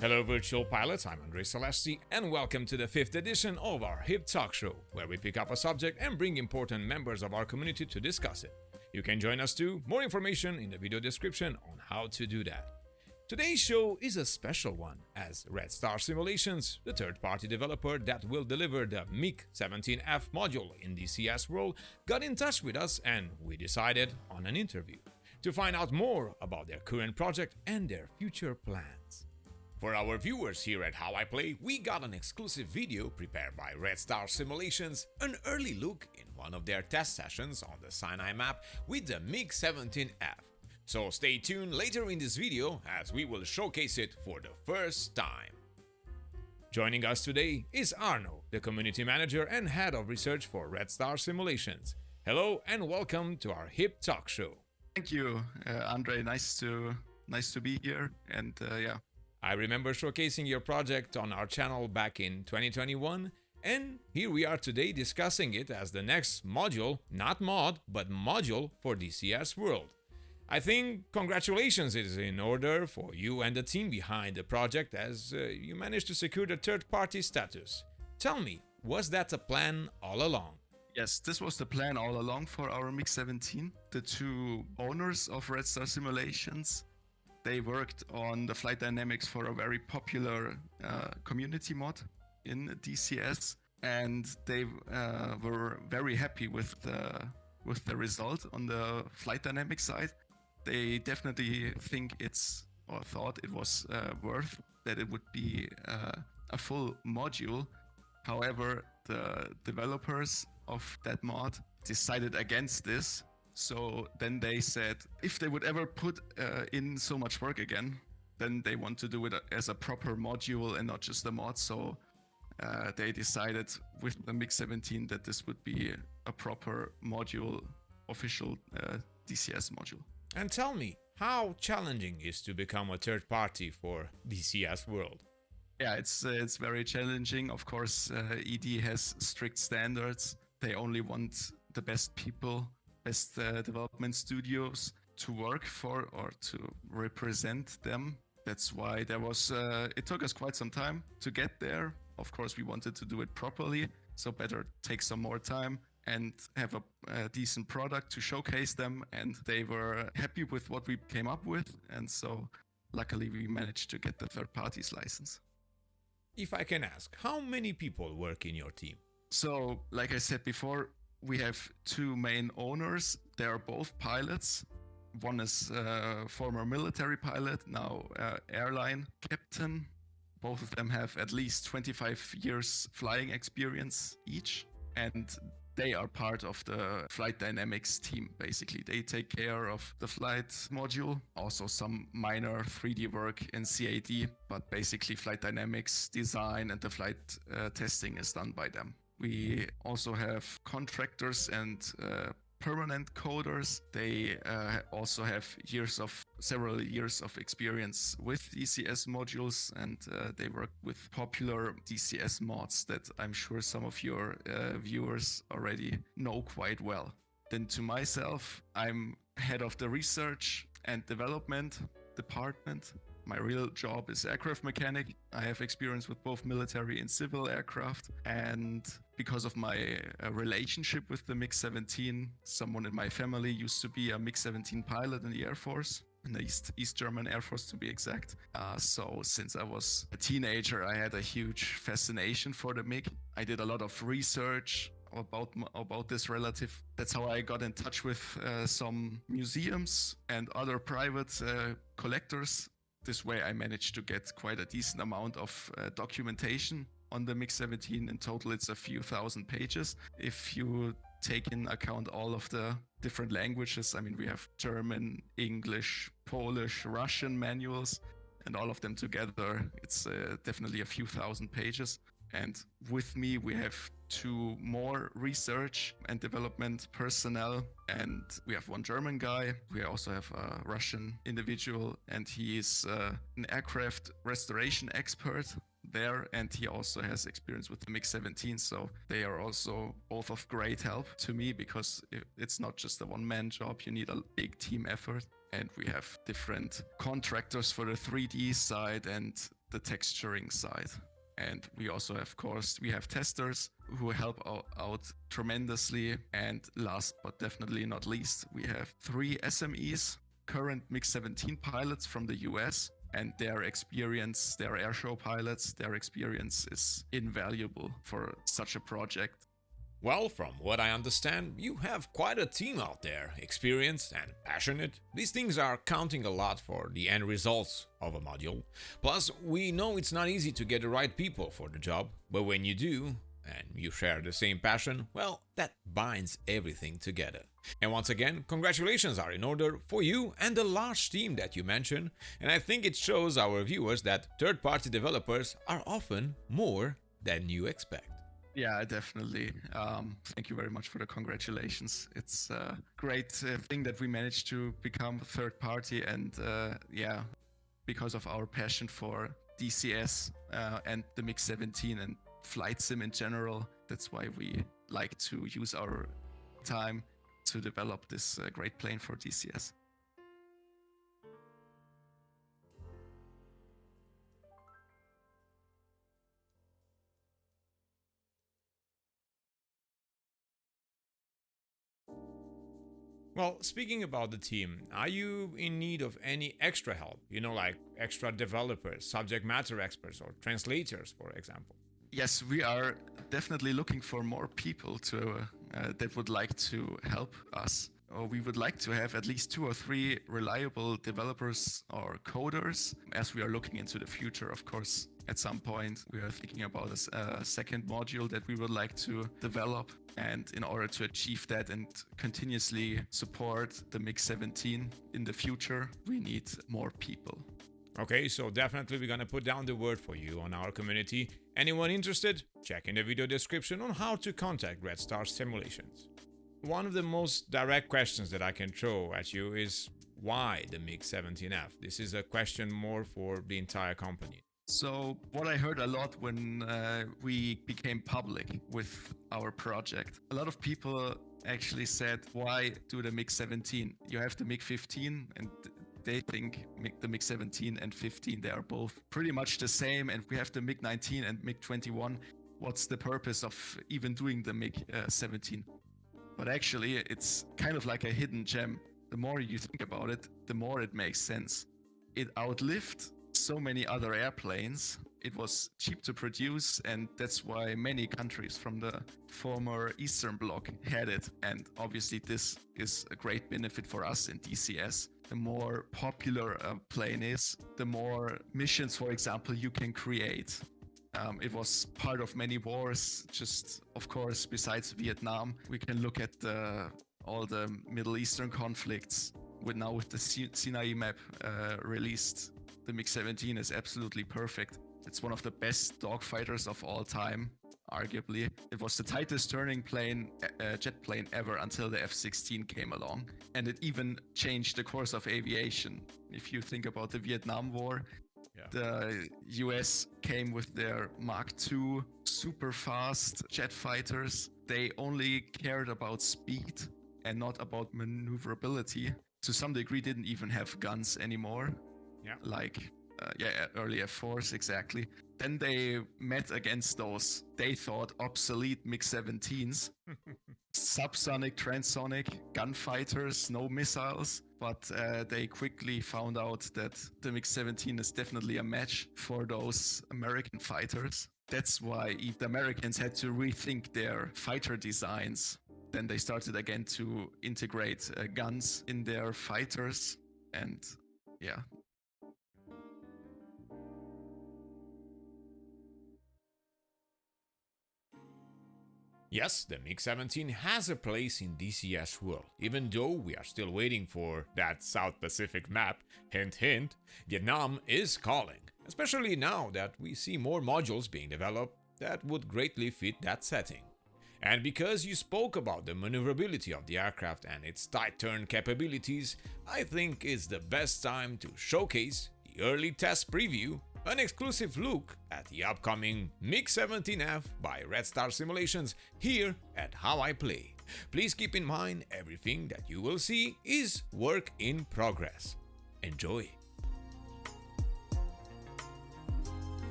Hello, virtual pilots. I'm Andrei Celesti, and welcome to the 5th edition of our HIP Talk Show, where we pick up a subject and bring important members of our community to discuss it. You can join us too. More information in the video description on how to do that. Today's show is a special one, as Red Star Simulations, the third-party developer that will deliver the Mig-17F module in DCS world, got in touch with us and we decided on an interview to find out more about their current project and their future plans. For our viewers here at How I Play, we got an exclusive video prepared by Red Star Simulations, an early look in one of their test sessions on the Sinai map with the Mig-17F. So stay tuned later in this video as we will showcase it for the first time. Joining us today is Arno, the community manager and head of research for Red Star Simulations. Hello and welcome to our HIP Talk Show. Thank you, Andre. Nice to be here. And I remember showcasing your project on our channel back in 2021, and here we are today discussing it as the next module, not mod, but module for DCS World. I think congratulations is in order for you and the team behind the project as you managed to secure the third-party status. Tell me, was that a plan all along? Yes, this was the plan all along for our Mig-17. The two owners of Red Star Simulations, they worked on the flight dynamics for a very popular community mod in DCS, and they were very happy with the result on the flight dynamics side. They definitely thought it was worth that it would be a full module. However, the developers of that mod decided against this. So then they said if they would ever put in so much work again, then they want to do it as a proper module and not just a mod. So they decided with the Mig-17 that this would be a proper module, official DCS module. And tell me, how challenging is to become a third party for DCS World? Yeah, it's very challenging. Of course, ED has strict standards. They only want the best people, best development studios to work for or to represent them. That's why it took us quite some time to get there. Of course, we wanted to do it properly, so better take some more time and have a decent product to showcase them. And they were happy with what we came up with. And so luckily we managed to get the third party's license. If I can ask, how many people work in your team? So, like I said before, we have two main owners. They are both pilots. One is a former military pilot, now airline captain. Both of them have at least 25 years flying experience each. And they are part of the flight dynamics team, basically. They take care of the flight module, also some minor 3D work in CAD, but basically flight dynamics design and the flight testing is done by them. We also have contractors and permanent coders. They also have several years of experience with DCS modules, and they work with popular DCS mods that I'm sure some of your viewers already know quite well. Then to myself, I'm head of the research and development department. My real job is aircraft mechanic. I have experience with both military and civil aircraft. And because of my relationship with the Mig-17, someone in my family used to be a Mig-17 pilot in the Air Force, in the East German Air Force to be exact. So since I was a teenager, I had a huge fascination for the MiG. I did a lot of research about this relative. That's how I got in touch with some museums and other private collectors. This way I managed to get quite a decent amount of documentation on the Mig-17. In total, it's a few thousand pages. If you take in account all of the different languages, I mean, we have German, English, Polish, Russian manuals, and all of them together, it's definitely a few thousand pages. And with me, we have two more research and development personnel, and we have one German guy. We also have a Russian individual, and he is an aircraft restoration expert there, and he also has experience with the Mig-17, so they are also both of great help to me, because it's not just a one-man job. You need a big team effort, and we have different contractors for the 3D side and the texturing side. And we also, of course, we have testers who help out tremendously. And last but definitely not least, we have 3 SMEs, current Mig-17 pilots from the US. And their experience, their airshow pilots, their experience is invaluable for such a project. Well, from what I understand, you have quite a team out there, experienced and passionate. These things are counting a lot for the end results of a module. Plus, we know it's not easy to get the right people for the job, but when you do, and you share the same passion, well, that binds everything together. And once again, congratulations are in order for you and the large team that you mentioned, and I think it shows our viewers that third-party developers are often more than you expect. Yeah, definitely. Thank you very much for the congratulations. It's a great thing that we managed to become third party, and because of our passion for DCS and the Mig-17 and flight sim in general, that's why we like to use our time to develop this great plane for DCS. Well, speaking about the team, are you in need of any extra help? Like extra developers, subject matter experts, or translators, for example? Yes, we are definitely looking for more people that would like to help us. Or we would like to have at least 2 or 3 reliable developers or coders, as we are looking into the future, of course. At some point, we are thinking about a second module that we would like to develop. And in order to achieve that and continuously support the Mig-17 in the future, we need more people. Okay, so definitely we're gonna put down the word for you on our community. Anyone interested? Check in the video description on how to contact Red Star Simulations. One of the most direct questions that I can throw at you is why the Mig-17F? This is a question more for the entire company. So what I heard a lot when we became public with our project, a lot of people actually said, why do the Mig-17? You have the Mig-15 and they think the Mig-17 and 15, they are both pretty much the same, and we have the Mig-19 and Mig-21. What's the purpose of even doing the Mig-17? But actually, it's kind of like a hidden gem. The more you think about it, the more it makes sense. It outlived so many other airplanes. It was cheap to produce, and that's why many countries from the former Eastern Bloc had it. And obviously this is a great benefit for us in DCS. The more popular a plane is, the more missions, for example, you can create. It was part of many wars, just of course, besides Vietnam. We can look at all the Middle Eastern conflicts. With the Sinai map released, the Mig-17 is absolutely perfect. It's one of the best dogfighters of all time, arguably. It was the tightest turning jet plane ever until the F-16 came along. And it even changed the course of aviation. If you think about the Vietnam War, the US came with their Mark II super fast jet fighters. They only cared about speed and not about maneuverability. To some degree, didn't even have guns anymore. Early F4s, exactly. Then they met against those, they thought, obsolete Mig-17s. Subsonic, transonic, gunfighters, no missiles. But they quickly found out that the Mig-17 is definitely a match for those American fighters. That's why the Americans had to rethink their fighter designs. Then they started again to integrate guns in their fighters, and yeah. Yes, the Mig-17 has a place in DCS world, even though we are still waiting for that South Pacific map. Hint hint, Vietnam is calling, especially now that we see more modules being developed that would greatly fit that setting. And because you spoke about the maneuverability of the aircraft and its tight turn capabilities, I think it's the best time to showcase the early test preview, an exclusive look at the upcoming Mig-17F by Red Star Simulations here at How I Play. Please keep in mind everything that you will see is work in progress. Enjoy!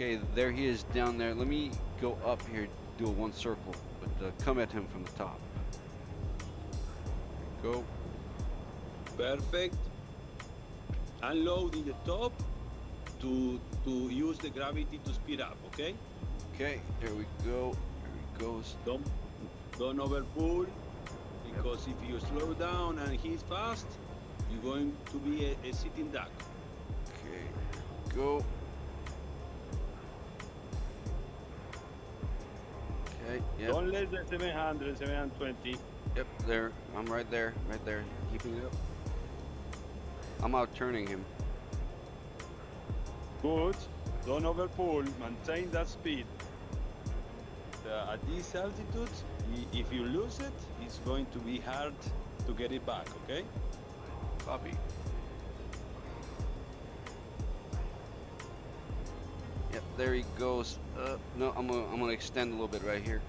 Okay, there he is down there. Let me go up here, do a one circle, but come at him from the top. Go. Perfect. Unload in the top to use the gravity to speed up, okay? Okay, there we go. There he goes. Don't overpull, because if you slow down and he's fast, you're going to be a sitting duck. Okay, go. Okay, yep. Don't less than 700, 720. Yep, there. I'm right there, keeping it up. I'm out turning him. Good. Don't overpull. Maintain that speed. At this altitude, if you lose it, it's going to be hard to get it back, okay? Copy. Yep, there he goes. No, I'm gonna extend a little bit right here.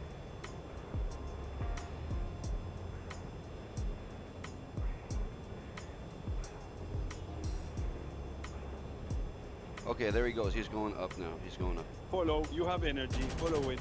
Okay, there he goes. He's going up now. He's going up. Follow. You have energy. Follow it.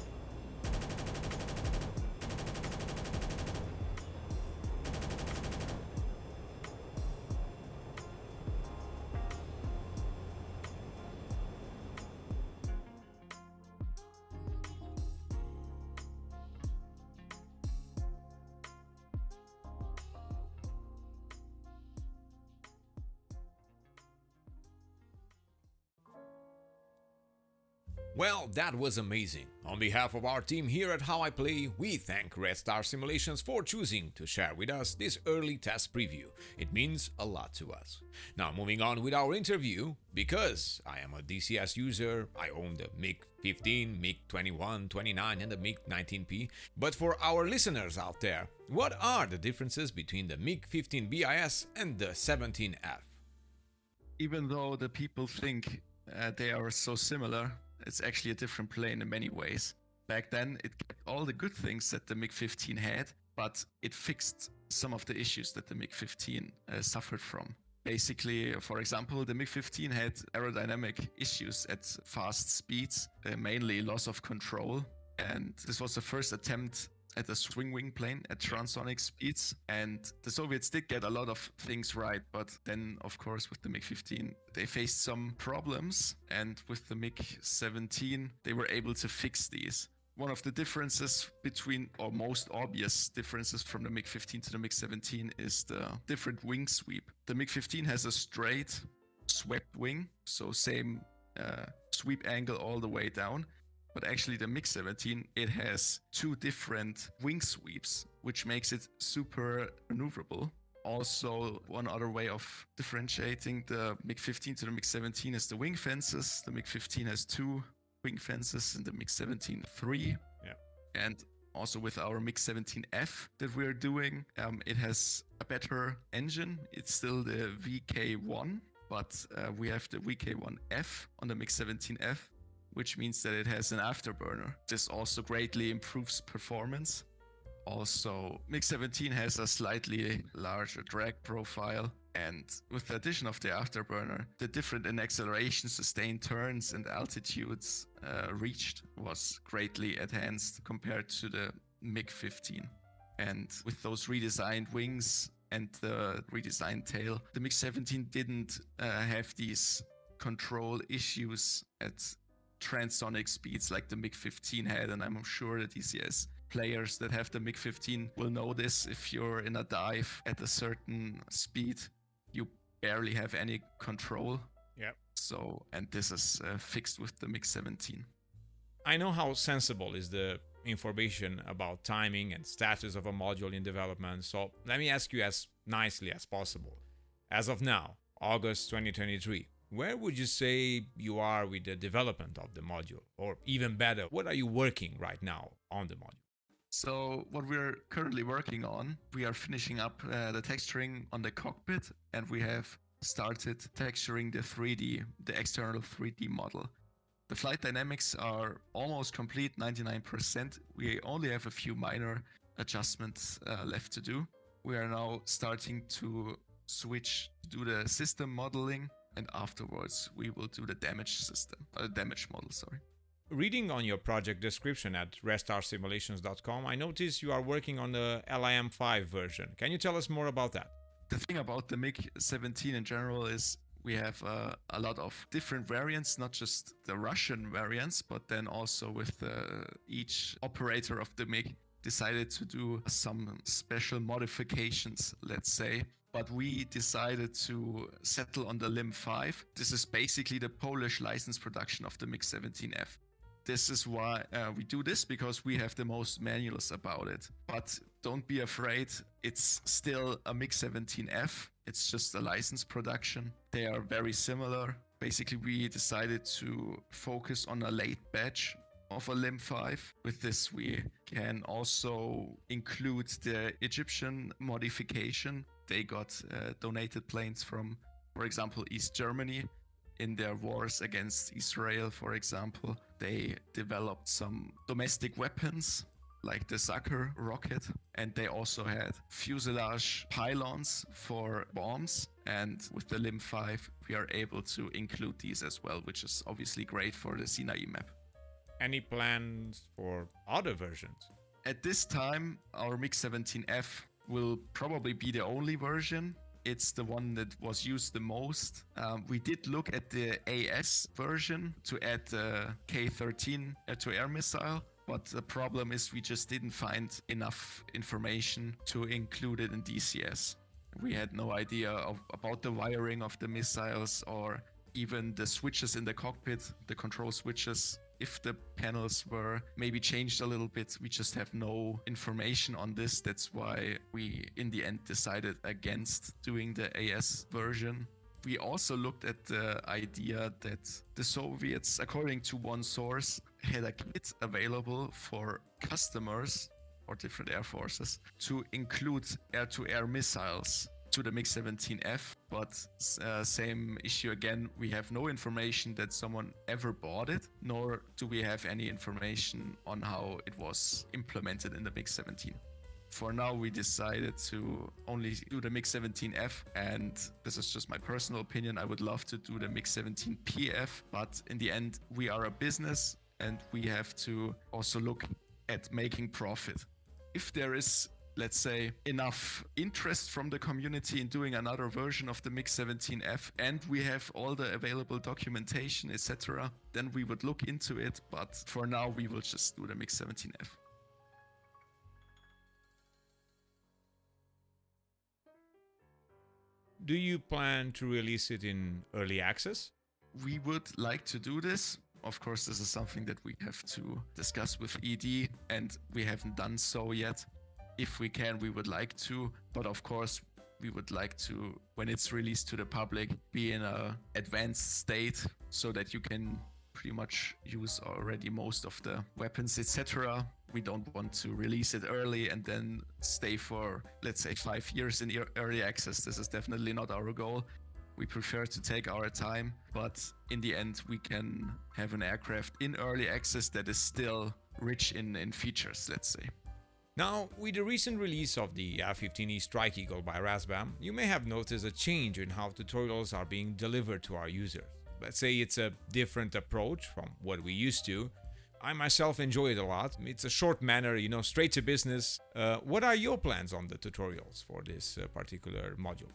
Well, that was amazing. On behalf of our team here at How I Play, we thank Red Star Simulations for choosing to share with us this early test preview. It means a lot to us. Now moving on with our interview, because I am a DCS user, I own the Mig-15, Mig-21, 29 and the Mig-19P. But for our listeners out there, what are the differences between the Mig-15 BIS and the 17F? Even though the people think they are so similar, it's actually a different plane in many ways. Back then, it kept all the good things that the MiG-15 had, but it fixed some of the issues that the MiG-15 suffered from. Basically, for example, the MiG-15 had aerodynamic issues at fast speeds, mainly loss of control. And this was the first attempt at a swing wing plane at transonic speeds, and the Soviets did get a lot of things right, but then of course with the MiG-15 they faced some problems, and with the MiG-17 they were able to fix these. One of the differences between, or most obvious differences from the MiG-15 to the MiG-17 is the different wing sweep. The MiG-15 has a straight swept wing, so same sweep angle all the way down. But actually the MiG-17, it has two different wing sweeps, which makes it super maneuverable. Also, one other way of differentiating the MiG-15 to the MiG-17 is the wing fences. The MiG-15 has two wing fences and the MiG-17 3. Yeah. And also with our Mig-17F that we're doing, it has a better engine. It's still the VK1, but we have the VK1F on the MiG-17F, which means that it has an afterburner. This also greatly improves performance. Also, Mig-17 has a slightly larger drag profile, and with the addition of the afterburner, the different in acceleration, sustained turns, and altitudes reached was greatly enhanced compared to the MiG-15. And with those redesigned wings and the redesigned tail, the MiG-17 didn't have these control issues at transonic speeds like the MiG-15 had, and I'm sure the DCS players that have the MiG-15 will know this. If you're in a dive at a certain speed, you barely have any control. Yep. So, and this is fixed with the MiG-17. I know how sensible is the information about timing and status of a module in development, so let me ask you as nicely as possible. As of now, August 2023, where would you say you are with the development of the module? Or even better, what are you working right now on the module? So what we're currently working on, we are finishing up the texturing on the cockpit, and we have started texturing the external 3D model. The flight dynamics are almost complete, 99%. We only have a few minor adjustments left to do. We are now starting to switch to do the system modeling, and afterwards we will do the damage model, sorry. Reading on your project description at restarsimulations.com, I noticed you are working on the Ep.5 version. Can you tell us more about that? The thing about the MiG-17 in general is we have a lot of different variants, not just the Russian variants, but then also with each operator of the MiG decided to do some special modifications, let's say. But we decided to settle on the LIM-5. This is basically the Polish license production of the MiG-17F. This is why we do this, because we have the most manuals about it. But don't be afraid, it's still a MiG-17F. It's just a license production. They are very similar. Basically, we decided to focus on a late batch of a LIM-5. With this, we can also include the Egyptian modification. They got donated planes from, for example, East Germany. In their wars against Israel, for example, they developed some domestic weapons like the Zucker rocket, and they also had fuselage pylons for bombs. And with the LIM-5, we are able to include these as well, which is obviously great for the Sinai map. Any plans for other versions? At this time, our MiG-17F will probably be the only version. It's the one that was used the most. We did look at the AS version to add the K-13 air-to-air missile, but the problem is we just didn't find enough information to include it in DCS. We had no idea about the wiring of the missiles or even the switches in the cockpit, the control switches. If the panels were maybe changed a little bit, we just have no information on this. That's why we, in the end, decided against doing the AS version. We also looked at the idea that the Soviets, according to one source, had a kit available for customers or different air forces to include air-to-air missiles to the MiG-17F, but same issue again, we have no information that someone ever bought it, nor do we have any information on how it was implemented in the MiG-17. For now, we decided to only do the MiG-17F, and this is just my personal opinion. I would love to do the MiG-17PF, but in the end, we are a business and we have to also look at making profit. If there is, let's say, enough interest from the community in doing another version of the MiG-17F, and we have all the available documentation, etc., then we would look into it, but for now, we will just do the MiG-17F. Do you plan to release it in early access? We would like to do this. Of course, this is something that we have to discuss with ED, and we haven't done so yet. If we can, we would like to, but of course, we would like to, when it's released to the public, be in an advanced state so that you can pretty much use already most of the weapons, etc. We don't want to release it early and then stay for, let's say, 5 years in early access. This is definitely not our goal. We prefer to take our time, but in the end, we can have an aircraft in early access that is still rich in features, let's say. Now, with the recent release of the F-15E Strike Eagle by Razbam, you may have noticed a change in how tutorials are being delivered to our users. Let's say it's a different approach from what we used to. I myself enjoy it a lot. It's a short manner, straight to business. What are your plans on the tutorials for this particular module?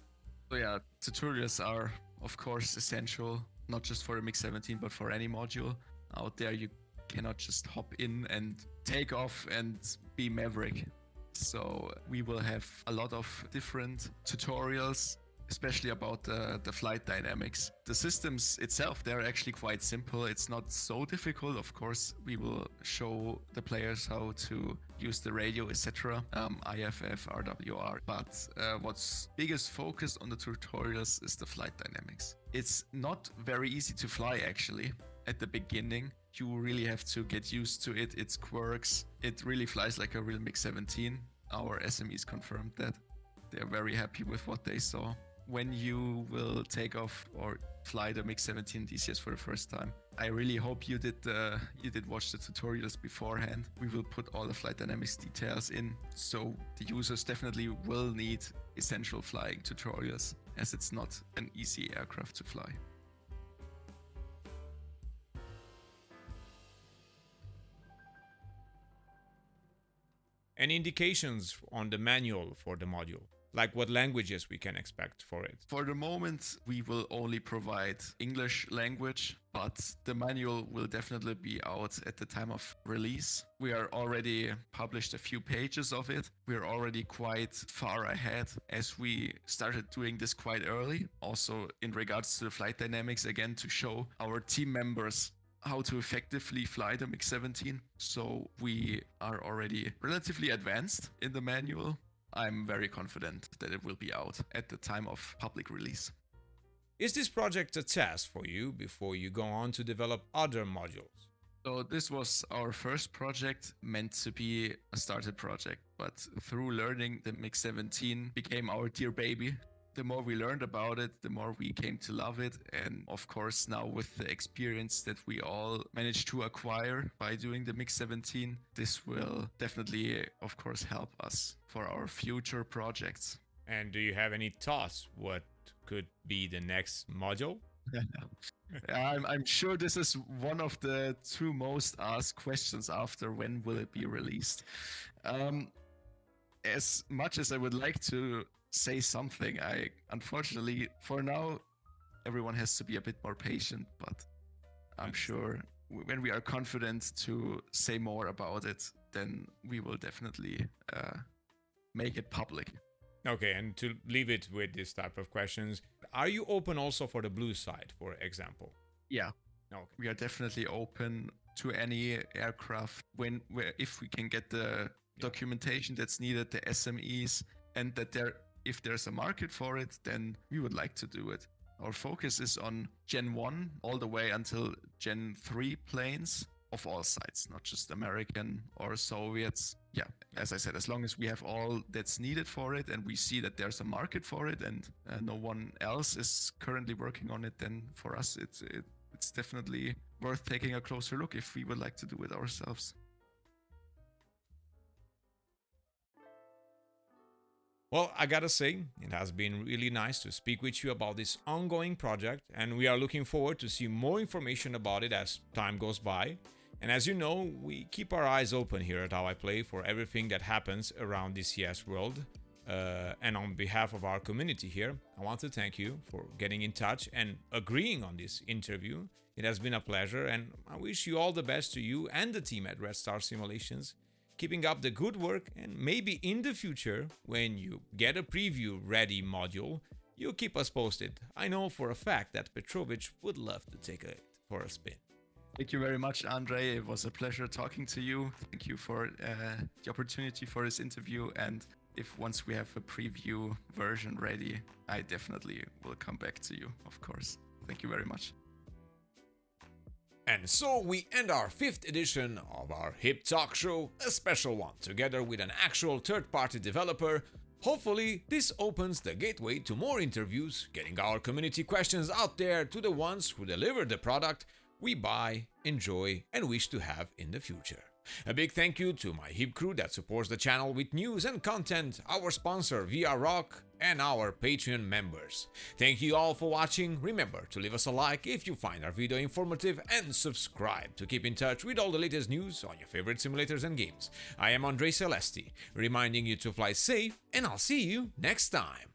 So yeah, tutorials are, of course, essential, not just for the MiG-17, but for any module out there. You cannot just hop in and take off and be Maverick. So we will have a lot of different tutorials, especially about the flight dynamics. The systems itself, they're actually quite simple. It's not so difficult. Of course, we will show the players how to use the radio, etc. IFF, RWR. But what's biggest focus on the tutorials is the flight dynamics. It's not very easy to fly, actually, at the beginning. You really have to get used to it, its quirks. It really flies like a real MiG-17. Our SMEs confirmed that. They're very happy with what they saw. When you will take off or fly the MiG-17 DCS for the first time, I really hope you did watch the tutorials beforehand. We will put all the flight dynamics details in, so the users definitely will need essential flying tutorials. as it's not an easy aircraft to fly. Any indications on the manual for the module? Like what languages we can expect for it? For the moment, we will only provide English language, but the manual will definitely be out at the time of release. We are already published a few pages of it. We are already quite far ahead as we started doing this quite early. Also in regards to the flight dynamics, again, to show our team members how to effectively fly the MiG-17. So we are already relatively advanced in the manual. I'm very confident that it will be out at the time of public release. Is this project a test for you before you go on to develop other modules? So this was our first project, meant to be a started project, but through learning, the MiG-17 became our dear baby. The more we learned about it, the more we came to love it. And of course, now with the experience that we all managed to acquire by doing the MiG-17, this will definitely, of course, help us for our future projects. And do you have any thoughts what could be the next module? I'm sure this is one of the two most asked questions after when will it be released. As much as I would like to say something, I unfortunately for now everyone has to be a bit more patient, but I'm sure when we are confident to say more about it, then we will definitely make it public. Okay, and to leave it with this type of questions, are you open also for the blue side, for example? Yeah. Okay. We are definitely open to any aircraft if we can get the documentation that's needed, the SMEs, and that if there's a market for it, then we would like to do it. Our focus is on Gen 1 all the way until Gen 3 planes of all sides, not just American or Soviets. Yeah, as I said, as long as we have all that's needed for it and we see that there's a market for it and no one else is currently working on it, then for us it's definitely worth taking a closer look if we would like to do it ourselves. Well, I gotta say, it has been really nice to speak with you about this ongoing project, and we are looking forward to see more information about it as time goes by. And as you know, we keep our eyes open here at How I Play for everything that happens around DCS world. And on behalf of our community here, I want to thank you for getting in touch and agreeing on this interview. It has been a pleasure, and I wish you all the best to you and the team at Red Star Simulations. Keeping up the good work, and maybe in the future, when you get a preview ready module, you'll keep us posted. I know for a fact that Petrovich would love to take it for a spin. Thank you very much, Andre. It was a pleasure talking to you. Thank you for the opportunity for this interview. And if once we have a preview version ready, I definitely will come back to you, of course. Thank you very much. And so we end our 5th edition of our Hip Talk Show, a special one, together with an actual third-party developer. Hopefully, this opens the gateway to more interviews, getting our community questions out there to the ones who deliver the product we buy, enjoy, and wish to have in the future. A big thank you to my Hip crew that supports the channel with news and content, our sponsor Via Rock, and our Patreon members. Thank you all for watching. Remember to leave us a like if you find our video informative and subscribe to keep in touch with all the latest news on your favorite simulators and games. I am Andre Celesti, reminding you to fly safe, and I'll see you next time.